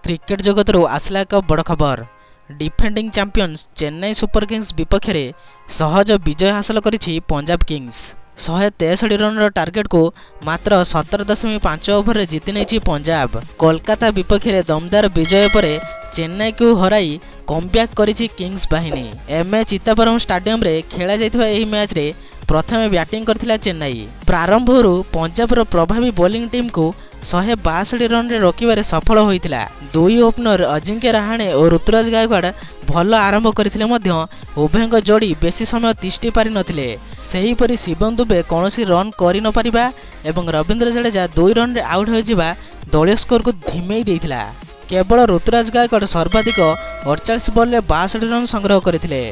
Cricket जगतरू आसला एक बड़ खबर। Defending champions Chennai super Kings विपक्ष में सहज विजय हासिल करिछि पंजाब किंग्स। 163 रन टार्गेट को मात्र 17.5 ओवर जीति नहीं पंजाब। कोलकाता विपक्ष में दमदार विजय पर चेन्नई को हराई कमब्याक करिछि किंग्स बाहिनी। एमए चित्तापुरम स्टाडियम रे खेला जाइथिबा एही मैच रे प्रथमे बैटिंग करथिला चेन्नई। प्रारंभरू पंजाबर प्रभावी बॉलिंग टीम को 162 रन रे रोकिबारे सफल होइतिला। दुई ओपनर अजिंक्य रहाणे और ऋतुराज गायकवाड़ भल आरंभ करथिले मध्य उभयଙ୍କ जोड़ी बेसी समय तिष्टि पारि नथिले। सेहीपरि शिवम दुबे कौनसी रन करि न परिबा एवं रविंद्र जडेजा 2 रन रे आउट हो जिबा दलीय स्कोर को धिमेई देइथिला। केवल ऋतुराज गायकवाड़ सर्वाधिक 48 बॉल रे 62 रन संग्रह करथिले।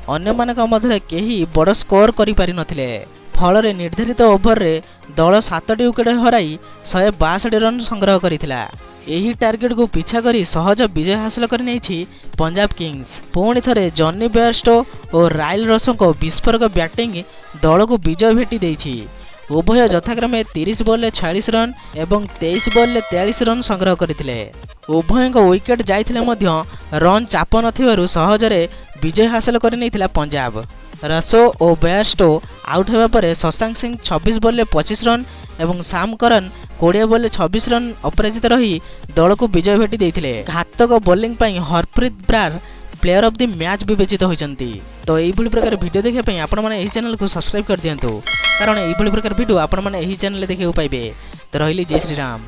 अन्य मानक मध्य केही बड़ स्कोर करि पारि नथिले। फल निर्धारित ओभर रे दल 7टी विकेट हराई 162 रन संग्रह करिथिला। एही टार्गेट को पीछा करी सहज विजय हासिल कर नहीं पंजाब किंग्स। पुणी थरे जॉनी बेयरस्टो और रायल रसों को विस्फोरक बैटिंग दल को विजय भेटी देइछि। उभय यथाक्रमे 30 बॉल 46 रन एवं 23 बॉल 43 रन संग्रह करथिले। उभयଙ୍କ विकेट जाइथिले मध्य रन चाप नथिबारु सहजरे विजय हासिल कर नैथिला पंजाब। रसो और बेयरस्टो आउट होगा पर शशांक सिंह 26 बॉल 25 रन एवं साम करन 20 बॉल 26 रन अपराजित रही दल को विजय भेटी देइथिले। घातक बॉलिंग पई Harpreet Brar player of the match विवेचित होइचंती। तो एही प्रकार वीडियो देखिया पई आपण माने एही चैनल को सब्सक्राइब कर दियंतु, कारण एही प्रकार वीडियो आपण माने एही चैनल देखियो पाइबे। तो रहिली जय श्री राम।